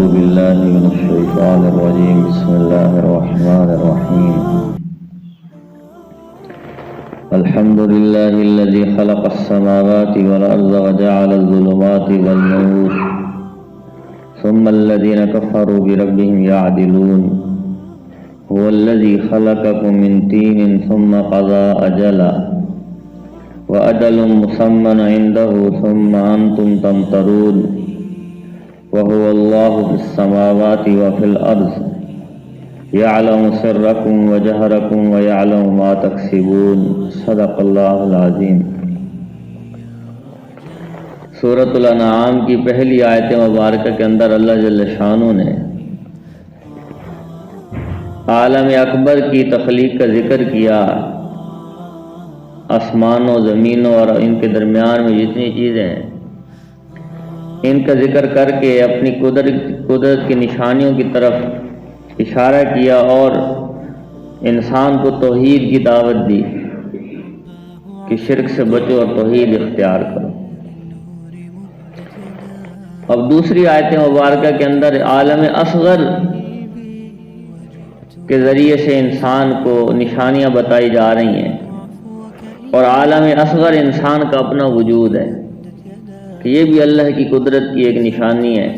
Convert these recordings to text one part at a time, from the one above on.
أعوذ بالله من الشيطان الرجيم بسم الله الرحمن الرحيم الحمد لله الذي خلق السماوات والأرض وجعل الظلمات والنور ثم الذين كفروا بربهم يعدلون هو الذي خلقكم من طين ثم قضى أجلا وأجل مسمى عنده ثم أنتم تمترون وهو الله في السماوات وفي الأرض يعلم سركم وجهركم ويعلم ما تكسبون صدق الله العظيم۔ سورۃ الانعام کی پہلی آیت مبارکہ کے اندر اللہ جل شانہ نے عالم اکبر کی تخلیق کا ذکر کیا، آسمانوں زمینوں اور ان کے درمیان میں جتنی چیزیں ہیں ان کا ذکر کر کے اپنی قدرت کی نشانیوں کی طرف اشارہ کیا اور انسان کو توحید کی دعوت دی کہ شرک سے بچو اور توحید اختیار کرو۔ اب دوسری آیت مبارکہ کے اندر عالم اصغر کے ذریعے سے انسان کو نشانیاں بتائی جا رہی ہیں، اور عالم اصغر انسان کا اپنا وجود ہے کہ یہ بھی اللہ کی قدرت کی ایک نشانی ہے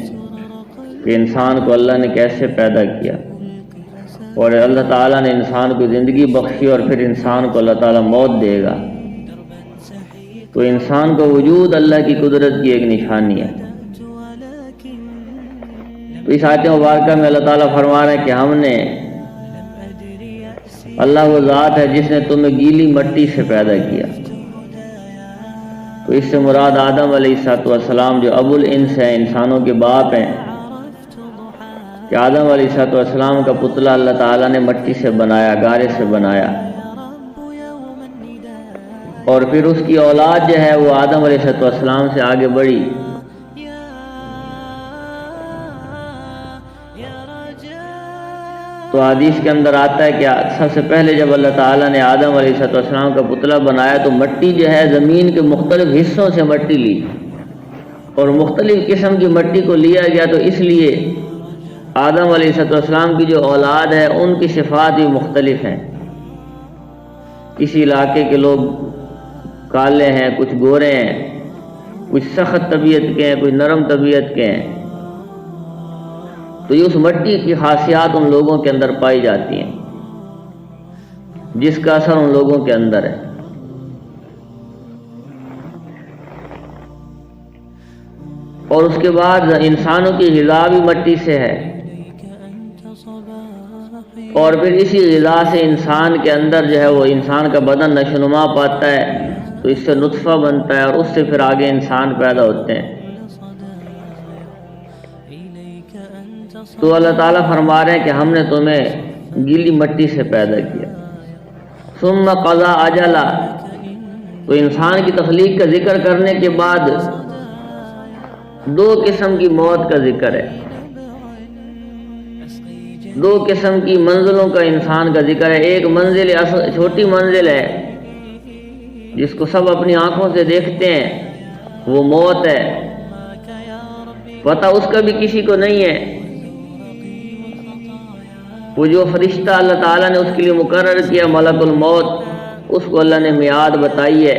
کہ انسان کو اللہ نے کیسے پیدا کیا، اور اللہ تعالیٰ نے انسان کو زندگی بخشی اور پھر انسان کو اللہ تعالیٰ موت دے گا، تو انسان کا وجود اللہ کی قدرت کی ایک نشانی ہے۔ تو اس آیت مبارکہ میں اللہ تعالیٰ فرما رہے ہیں کہ ہم نے، اللہ وہ ذات ہے جس نے تمہیں گیلی مٹی سے پیدا کیا، تو اس سے مراد آدم علیہ السلام جو ابو الانس ہیں، انسانوں کے باپ ہیں، کہ آدم علیہ السلام کا پتلا اللہ تعالیٰ نے مٹی سے بنایا، گارے سے بنایا، اور پھر اس کی اولاد جو ہے وہ آدم علیہ السلام سے آگے بڑھی۔ تو حدیث کے اندر آتا ہے کہ سب سے پہلے جب اللہ تعالیٰ نے آدم علیہ السلام کا پتلا بنایا تو مٹی جو ہے زمین کے مختلف حصوں سے مٹی لی، اور مختلف قسم کی مٹی کو لیا گیا، تو اس لیے آدم علیہ السلام کی جو اولاد ہے ان کی صفات بھی مختلف ہیں۔ کسی علاقے کے لوگ کالے ہیں، کچھ گورے ہیں، کچھ سخت طبیعت کے ہیں، کچھ نرم طبیعت کے ہیں، تو یہ اس مٹی کی خاصیات ان لوگوں کے اندر پائی جاتی ہیں جس کا اثر ان لوگوں کے اندر ہے۔ اور اس کے بعد انسانوں کی غذا بھی مٹی سے ہے، اور پھر اسی غذا سے انسان کے اندر جو ہے وہ انسان کا بدن نشوونما پاتا ہے، تو اس سے نطفہ بنتا ہے، اور اس سے پھر آگے انسان پیدا ہوتے ہیں۔ تو اللہ تعالیٰ فرما رہے ہیں کہ ہم نے تمہیں گیلی مٹی سے پیدا کیا، ثم قضا اجلا، تو انسان کی تخلیق کا ذکر کرنے کے بعد دو قسم کی موت کا ذکر ہے، دو قسم کی منزلوں کا انسان کا ذکر ہے۔ ایک منزل چھوٹی منزل ہے جس کو سب اپنی آنکھوں سے دیکھتے ہیں، وہ موت ہے، پتہ اس کا بھی کسی کو نہیں ہے۔ وہ جو فرشتہ اللہ تعالیٰ نے اس کے لیے مقرر کیا ملک الموت، اس کو اللہ نے میعاد بتائی ہے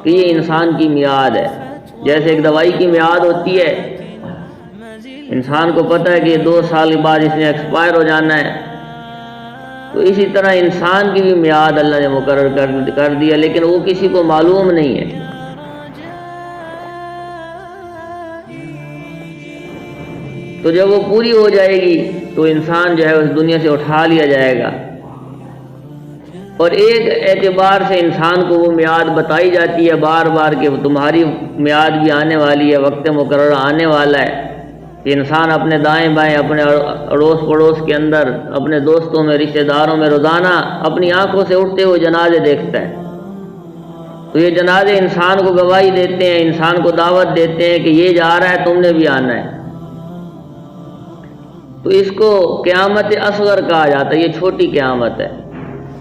کہ یہ انسان کی میعاد ہے، جیسے ایک دوائی کی میعاد ہوتی ہے، انسان کو پتہ ہے کہ یہ 2 سال کے بعد اس نے ایکسپائر ہو جانا ہے، تو اسی طرح انسان کی بھی میعاد اللہ نے مقرر کر دیا، لیکن وہ کسی کو معلوم نہیں ہے۔ تو جب وہ پوری ہو جائے گی تو انسان جو ہے اس دنیا سے اٹھا لیا جائے گا، اور ایک اعتبار سے انسان کو وہ میعاد بتائی جاتی ہے بار بار کہ تمہاری میعاد بھی آنے والی ہے، وقت مقررہ آنے والا ہے، کہ انسان اپنے دائیں بائیں، اپنے اڑوس پڑوس کے اندر، اپنے دوستوں میں، رشتہ داروں میں روزانہ اپنی آنکھوں سے اٹھتے ہوئے جنازے دیکھتا ہے، تو یہ جنازے انسان کو گواہی دیتے ہیں، انسان کو دعوت دیتے ہیں کہ یہ جا رہا ہے، تم نے بھی آنا ہے۔ تو اس کو قیامت اصغر کہا جاتا ہے، یہ چھوٹی قیامت ہے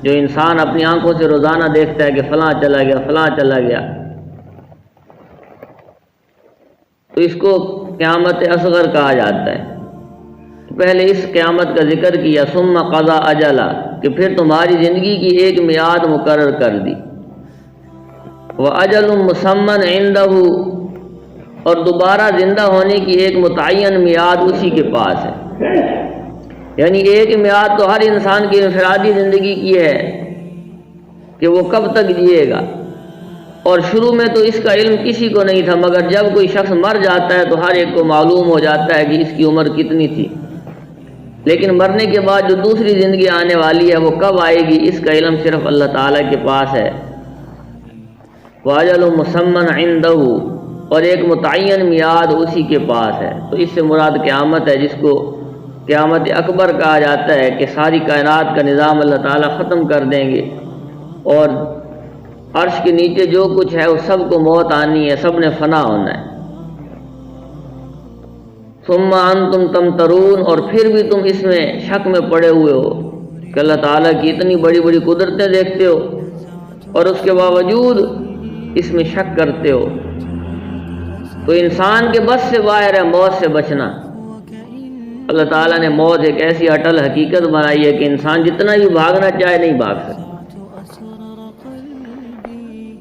جو انسان اپنی آنکھوں سے روزانہ دیکھتا ہے کہ فلاں چلا گیا، فلاں چلا گیا، تو اس کو قیامت اصغر کہا جاتا ہے۔ پہلے اس قیامت کا ذکر کیا، ثم قضا اجلا، کہ پھر تمہاری زندگی کی ایک میعاد مقرر کر دی، وَأَجَلٌ مُّسَمًّى عِندَهُ، اور دوبارہ زندہ ہونے کی ایک متعین میعاد اسی کے پاس ہے۔ یعنی ایک میعاد تو ہر انسان کی انفرادی زندگی کی ہے کہ وہ کب تک جیے گا، اور شروع میں تو اس کا علم کسی کو نہیں تھا، مگر جب کوئی شخص مر جاتا ہے تو ہر ایک کو معلوم ہو جاتا ہے کہ اس کی عمر کتنی تھی، لیکن مرنے کے بعد جو دوسری زندگی آنے والی ہے وہ کب آئے گی اس کا علم صرف اللہ تعالیٰ کے پاس ہے۔ وَأَجَلٌ مُّسَمًّى عِندَهُ، اور ایک متعین میعاد اسی کے پاس ہے۔ تو اس سے مراد قیامت ہے، جس کو قیامت اکبر کہا جاتا ہے، کہ ساری کائنات کا نظام اللہ تعالیٰ ختم کر دیں گے، اور عرش کے نیچے جو کچھ ہے اس سب کو موت آنی ہے، سب نے فنا ہونا ہے۔ ثم انتم تمترون، اور پھر بھی تم اس میں شک میں پڑے ہوئے ہو کہ اللہ تعالیٰ کی اتنی بڑی بڑی قدرتیں دیکھتے ہو اور اس کے باوجود اس میں شک کرتے ہو۔ تو انسان کے بس سے باہر ہے موت سے بچنا۔ اللہ تعالیٰ نے موت ایک ایسی اٹل حقیقت بنائی ہے کہ انسان جتنا بھی بھاگنا چاہے نہیں بھاگ سکتا۔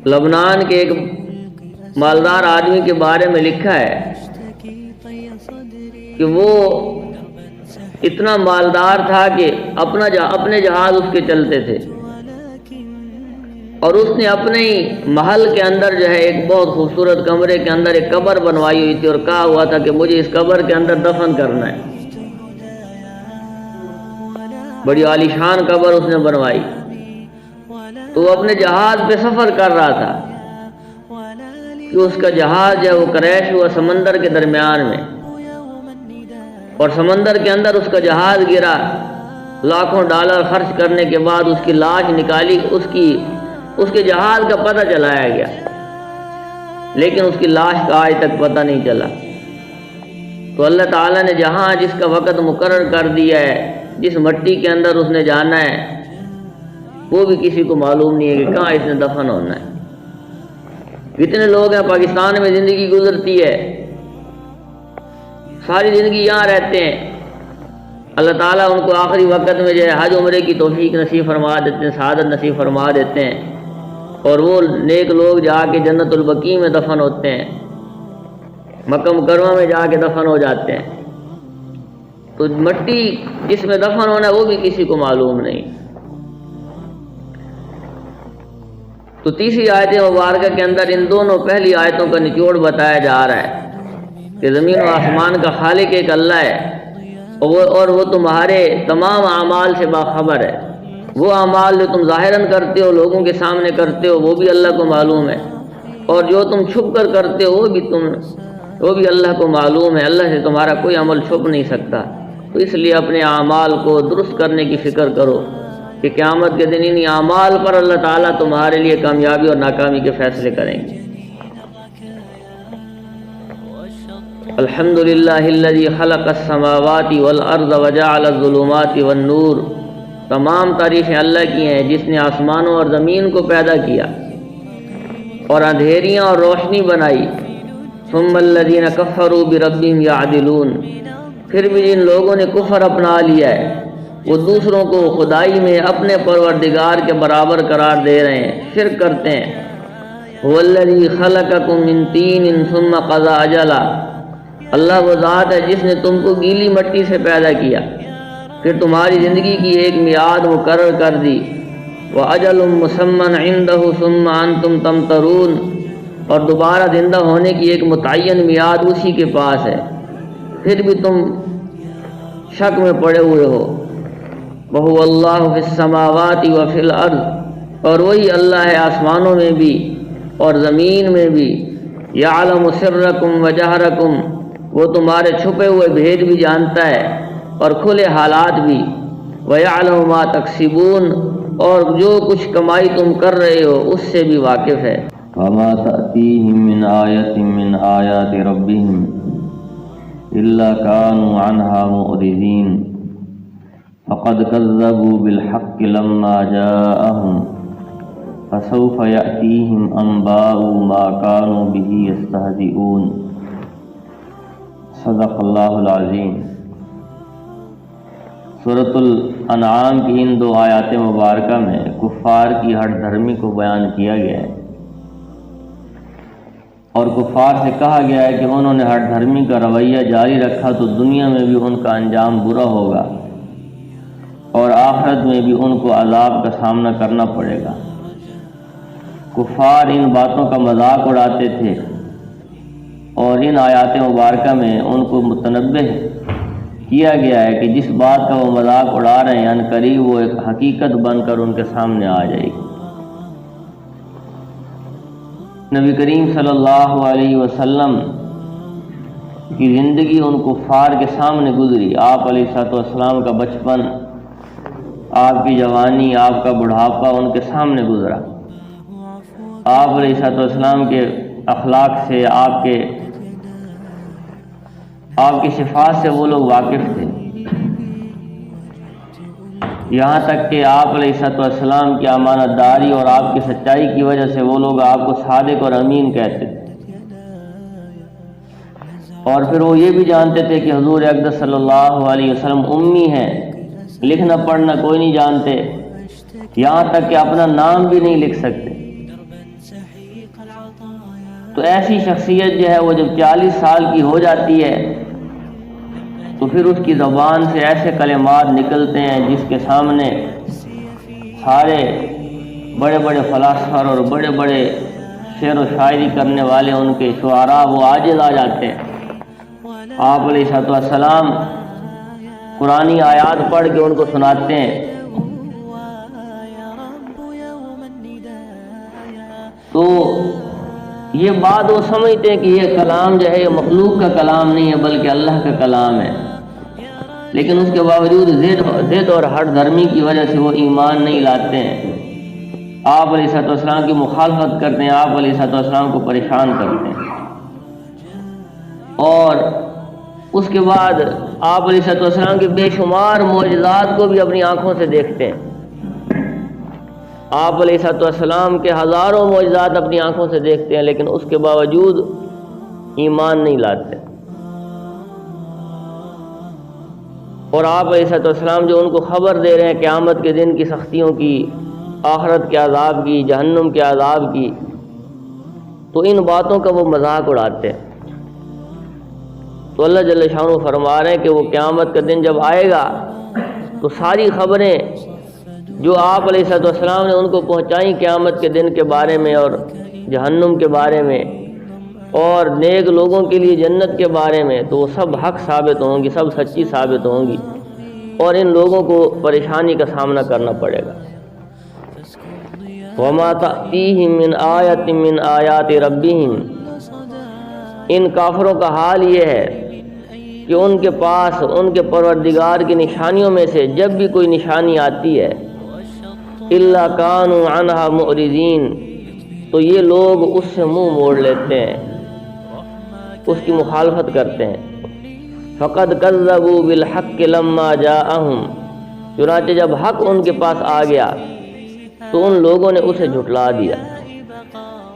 لبنان کے ایک مالدار آدمی کے بارے میں لکھا ہے کہ وہ اتنا مالدار تھا کہ اپنے جہاز اس کے چلتے تھے، اور اس نے اپنے ہی محل کے اندر جو ہے ایک بہت خوبصورت کمرے کے اندر ایک قبر بنوائی ہوئی تھی، اور کہا ہوا تھا کہ مجھے اس قبر کے اندر دفن کرنا ہے۔ بڑی عالیشان قبر اس نے بنوائی۔ تو وہ اپنے جہاز پہ سفر کر رہا تھا کہ اس کا جہاز جو ہے وہ کریش ہوا سمندر کے درمیان میں، اور سمندر کے اندر اس کا جہاز گرا۔ لاکھوں ڈالر خرچ کرنے کے بعد اس کی لاش نکالی، اس کے جہاز کا پتہ چلایا گیا، لیکن اس کی لاش کا آج تک پتہ نہیں چلا۔ تو اللہ تعالیٰ نے جہاں جس کا وقت مقرر کر دیا ہے، جس مٹی کے اندر اس نے جانا ہے، وہ بھی کسی کو معلوم نہیں ہے کہ کہاں اس نے دفن ہونا ہے۔ کتنے لوگ ہیں پاکستان میں زندگی گزرتی ہے، ساری زندگی یہاں رہتے ہیں، اللہ تعالیٰ ان کو آخری وقت میں جو ہے حج عمرے کی توفیق نصیب فرما دیتے ہیں، سعادت نصیب فرما دیتے ہیں، اور وہ نیک لوگ جا کے جنت البقیع میں دفن ہوتے ہیں، مکہ مکرمہ میں جا کے دفن ہو جاتے ہیں۔ تو مٹی جس میں دفن ہونا ہے وہ بھی کسی کو معلوم نہیں۔ تو تیسری آیت مبارکہ کے اندر ان دونوں پہلی آیتوں کا نچوڑ بتایا جا رہا ہے کہ زمین و آسمان کا خالق ایک اللہ ہے، اور وہ تمہارے تمام اعمال سے باخبر ہے۔ وہ اعمال جو تم ظاہراً کرتے ہو، لوگوں کے سامنے کرتے ہو، وہ بھی اللہ کو معلوم ہے، اور جو تم چھپ کر کرتے ہو وہ بھی اللہ کو معلوم ہے۔ اللہ سے تمہارا کوئی عمل چھپ نہیں سکتا۔ تو اس لیے اپنے اعمال کو درست کرنے کی فکر کرو کہ قیامت کے دن انہی اعمال پر اللہ تعالیٰ تمہارے لیے کامیابی اور ناکامی کے فیصلے کریں گے۔ الحمدللہ الذی خلق السماوات والارض وجعل الظلمات والنور، تمام تعریفیں اللہ کی ہیں جس نے آسمانوں اور زمین کو پیدا کیا اور اندھیریاں اور روشنی بنائی۔ ثم الذین کفروا بربہم یعدلون، پھر بھی جن لوگوں نے کفر اپنا لیا ہے وہ دوسروں کو خدائی میں اپنے پروردگار کے برابر قرار دے رہے ہیں، شرک کرتے ہیں۔ هو الذی خلقکم من طین ثم قضى اجلا، اللہ وہ ذات ہے جس نے تم کو گیلی مٹی سے پیدا کیا، پھر تمہاری زندگی کی ایک میعاد مقرر کر دی۔ وَأَجَلٌ مُّسَمًّى عِندَهُ ثُمَّ أَنتُمْ تَمْتَرُونَ، اور دوبارہ زندہ ہونے کی ایک متعین میعاد اسی کے پاس ہے، پھر بھی تم شک میں پڑے ہوئے ہو۔ وَهُوَ اللَّهُ فِي السَّمَاوَاتِ وَفِي الْأَرْضِ، اور وہی اللہ ہے آسمانوں میں بھی اور زمین میں بھی۔ يَعْلَمُ سِرَّكُمْ وَجَهْرَكُمْ، وہ تمہارے چھپے ہوئے بھید بھی جانتا ہے اور کھلے حالات بھی۔ وَيَعْلَمُ مَا تَكْسِبُونَ، اور جو کچھ کمائی تم کر رہے ہو اس سے بھی واقف ہے۔ وَمَا تَأْتِيهِم مِّنْ آيَةٍ مِّنْ آيَاتِ رَبِّهِمْ إِلَّا كَانُوا عَنْهَا مُعْرِضِينَ فَقَدْ كَذَّبُوا بِالْحَقِّ لَمَّا جَاءَهُمْ فَسَوْفَ يَأْتِيهِمْ أَنبَاءُ مَا كَانُوا بِهِ يَسْتَهْزِئُونَ۔ صدق اللہ العظیم۔ سورۃ الانعام کی ان 2 آیات مبارکہ میں کفار کی ہٹ دھرمی کو بیان کیا گیا ہے، اور کفار سے کہا گیا ہے کہ انہوں نے ہٹ دھرمی کا رویہ جاری رکھا تو دنیا میں بھی ان کا انجام برا ہوگا اور آخرت میں بھی ان کو عذاب کا سامنا کرنا پڑے گا۔ کفار ان باتوں کا مذاق اڑاتے تھے، اور ان آیات مبارکہ میں ان کو متنبہ کیا گیا ہے کہ جس بات کا وہ مذاق اڑا رہے ہیں عنقریب وہ ایک حقیقت بن کر ان کے سامنے آ جائے گی۔ نبی کریم صلی اللہ علیہ وسلم کی زندگی ان کفار کے سامنے گزری۔ آپ علیہ السلام کا بچپن، آپ کی جوانی، آپ کا بڑھاپا ان کے سامنے گزرا۔ آپ علیہ السلام کے اخلاق سے، آپ کی صفات سے وہ لوگ واقف تھے، یہاں تک کہ آپ علیہ السلام کی امانت داری اور آپ کی سچائی کی وجہ سے وہ لوگ آپ کو صادق اور امین کہتے تھے، اور پھر وہ یہ بھی جانتے تھے کہ حضور اقدس صلی اللہ علیہ وسلم امی ہیں، لکھنا پڑھنا کوئی نہیں جانتے، یہاں تک کہ اپنا نام بھی نہیں لکھ سکتے۔ تو ایسی شخصیت جو ہے وہ جب 40 سال کی ہو جاتی ہے تو پھر اس کی زبان سے ایسے کلمات نکلتے ہیں جس کے سامنے سارے بڑے بڑے فلاسفر اور بڑے بڑے شعر و شاعری کرنے والے ان کے شعراء وہ عاجز آ جاتے ہیں۔ آپ علیہ السلام قرآنی آیات پڑھ کے ان کو سناتے ہیں تو یہ بات وہ سمجھتے ہیں کہ یہ کلام جو ہے یہ مخلوق کا کلام نہیں ہے بلکہ اللہ کا کلام ہے، لیکن اس کے باوجود ضد اور ہٹ دھرمی کی وجہ سے وہ ایمان نہیں لاتے ہیں، آپ علیہ السلام کی مخالفت کرتے ہیں، آپ علیہ السلام کو پریشان کرتے ہیں، اور اس کے بعد آپ علیہ السلام کے بے شمار معجزات کو بھی اپنی آنکھوں سے دیکھتے ہیں۔ آپ علیہ السلام کے ہزاروں معجزات اپنی آنکھوں سے دیکھتے ہیں، لیکن اس کے باوجود ایمان نہیں لاتے، اور آپ علیہ السلام جو ان کو خبر دے رہے ہیں قیامت کے دن کی سختیوں کی، آخرت کے عذاب کی، جہنم کے عذاب کی، تو ان باتوں کا وہ مذاق اڑاتے ہیں۔ تو اللہ جل شانہ فرما رہے ہیں کہ وہ قیامت کا دن جب آئے گا تو ساری خبریں جو آپ علیہ السلام نے ان کو پہنچائیں قیامت کے دن کے بارے میں اور جہنم کے بارے میں اور نیک لوگوں کے لیے جنت کے بارے میں، تو وہ سب حق ثابت ہوں گی، سب سچی ثابت ہوں گی، اور ان لوگوں کو پریشانی کا سامنا کرنا پڑے گا۔ وَمَا تَأْتِيهِم مِّنْ آیَةٍ مِّنْ آیَاتِ رَبِّهِمْ، ان کافروں کا حال یہ ہے کہ ان کے پاس ان کے پروردگار کی نشانیوں میں سے جب بھی کوئی نشانی آتی ہے إِلَّا كَانُوا عَنْهَا مُعْرِضِينَ، تو یہ لوگ اس سے منہ موڑ لیتے ہیں، اس کی مخالفت کرتے ہیں۔ فَقَدْ كَذَّبُوا بِالْحَقِّ لَمَّا جَاءَهُمْ، چنانچہ جب حق ان کے پاس آ گیا تو ان لوگوں نے اسے جھٹلا دیا۔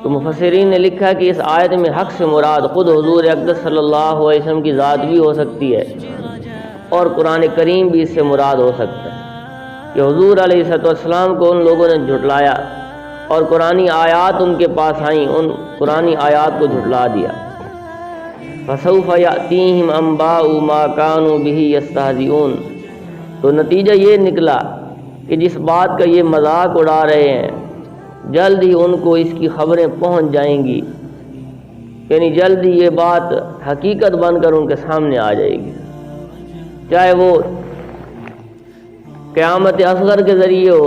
تو مفسرین نے لکھا کہ اس آیت میں حق سے مراد خود حضور اقدس صلی اللہ علیہ وسلم کی ذات بھی ہو سکتی ہے، اور قرآن کریم بھی اس سے مراد ہو سکتا ہے کہ حضور علیہ السلام کو ان لوگوں نے جھٹلایا اور قرآنی آیات ان کے پاس آئیں، ان قرآنی آیات کو جھٹلا دیا۔ فَسَوْفَ يَأْتِيهِمْ أَنْبَاءُ مَا كَانُوا بِهِ يَسْتَهْزِئُونَ، تو نتیجہ یہ نکلا کہ جس بات کا یہ مذاق اڑا رہے ہیں جلد ہی ان کو اس کی خبریں پہنچ جائیں گی، یعنی جلد ہی یہ بات حقیقت بن کر ان کے سامنے آ جائے گی، چاہے وہ قیامت اصغر کے ذریعے ہو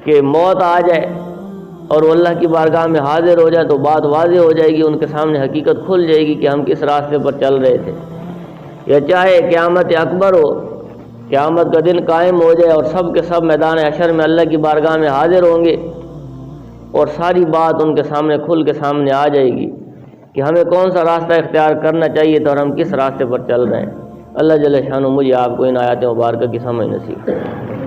کہ موت آ جائے اور وہ اللہ کی بارگاہ میں حاضر ہو جائے تو بات واضح ہو جائے گی، ان کے سامنے حقیقت کھل جائے گی کہ ہم کس راستے پر چل رہے تھے، یا چاہے قیامت اکبر ہو، قیامت کا دن قائم ہو جائے اور سب کے سب میدان حشر میں اللہ کی بارگاہ میں حاضر ہوں گے اور ساری بات ان کے سامنے کھل کے سامنے آ جائے گی کہ ہمیں کون سا راستہ اختیار کرنا چاہیے تھا اور ہم کس راستے پر چل رہے ہیں۔ اللہ جل شانہ مجھے آپ کو ان آیات مبارکہ کی سمجھ نصیب کرے۔